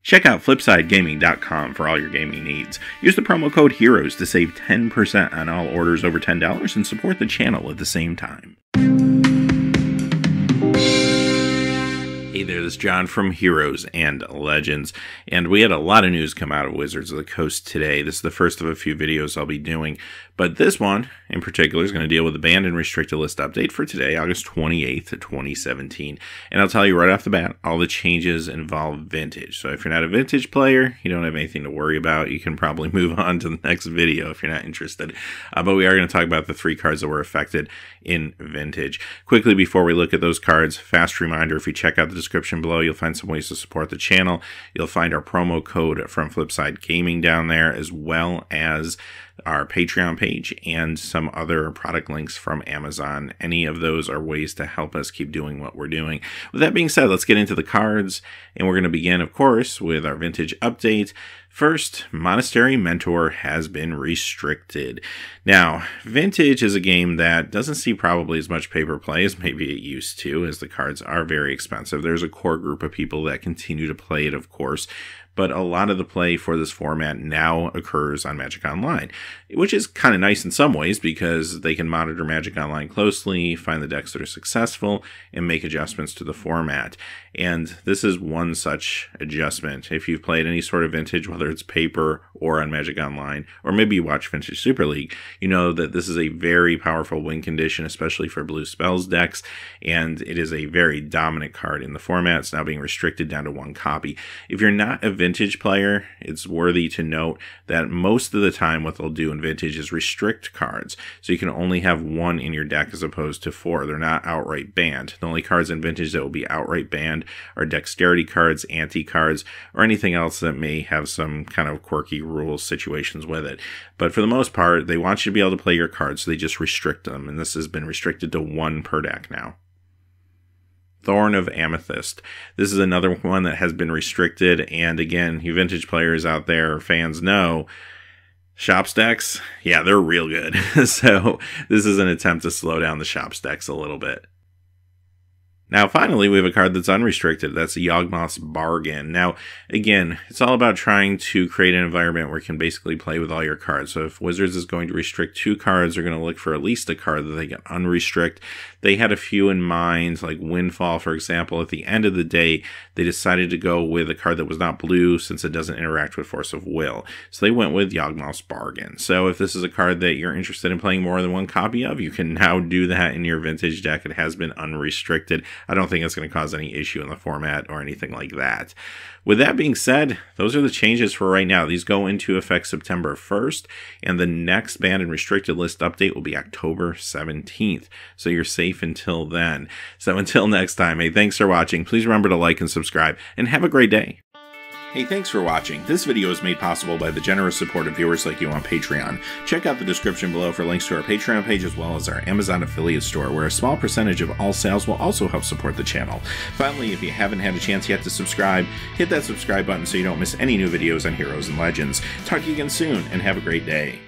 Check out FlipsideGaming.com for all your gaming needs. Use the promo code HEROES to save 10% on all orders over $10 and support the channel at the same time. Hey there, this is John from Heroes and Legends, and we had a lot of news come out of Wizards of the Coast today. This is the first of a few videos I'll be doing, but this one in particular is going to deal with the banned and restricted list update for today, August 28th, 2017. And I'll tell you right off the bat, all the changes involve Vintage. So if you're not a Vintage player, you don't have anything to worry about. You can probably move on to the next video if you're not interested. But we are going to talk about the 3 cards that were affected in Vintage. Quickly, before we look at those cards, fast reminder, if you check out the description below, you'll find some ways to support the channel. You'll find our promo code from Flipside Gaming down there, as well as our Patreon page and some other product links from Amazon. Any of those are ways to help us keep doing what we're doing. With that being said, let's get into the cards, and we're going to begin, of course, with our Vintage update. First, Monastery Mentor has been restricted. Now, Vintage is a game that doesn't see probably as much paper play as maybe it used to, as the cards are very expensive. There's a core group of people that continue to play it, of course, but a lot of the play for this format now occurs on Magic Online, which is kind of nice in some ways because they can monitor Magic Online closely, find the decks that are successful, and make adjustments to the format. And this is one such adjustment. If you've played any sort of Vintage, whether it's paper or on Magic Online, or maybe you watch Vintage Super League, you know that this is a very powerful win condition, especially for blue spells decks, and it is a very dominant card in the format. It's now being restricted down to 1 copy. If you're not a Vintage player, it's worthy to note that most of the time what they'll do in Vintage is restrict cards, so you can only have 1 in your deck as opposed to 4. They're not outright banned. The only cards in Vintage that will be outright banned are dexterity cards, anti-cards, or anything else that may have some kind of quirky rules situations with it. But for the most part, they want you to be able to play your cards, so they just restrict them, and this has been restricted to 1 per deck now. Thorn of Amethyst. This is another one that has been restricted, and again, you Vintage players out there, fans know, Shops decks, yeah, they're real good. So this is an attempt to slow down the Shops decks a little bit. Now, finally, we have a card that's unrestricted. That's Yawgmoth's Bargain. Now, again, it's all about trying to create an environment where you can basically play with all your cards. So if Wizards is going to restrict 2 cards, they're going to look for at least a card that they can unrestrict. They had a few in mind, like Windfall, for example. At the end of the day, they decided to go with a card that was not blue since it doesn't interact with Force of Will. So they went with Yawgmoth's Bargain. So if this is a card that you're interested in playing more than 1 copy of, you can now do that in your Vintage deck. It has been unrestricted. I don't think it's going to cause any issue in the format or anything like that. With that being said, those are the changes for right now. These go into effect September 1st, and the next banned and restricted list update will be October 17th. So you're safe until then. So until next time, hey, thanks for watching. Please remember to like and subscribe, and have a great day. Hey, thanks for watching. This video is made possible by the generous support of viewers like you on Patreon. Check out the description below for links to our Patreon page as well as our Amazon affiliate store, where a small percentage of all sales will also help support the channel. Finally, if you haven't had a chance yet to subscribe, hit that subscribe button so you don't miss any new videos on Heroes and Legends. Talk to you again soon, and have a great day.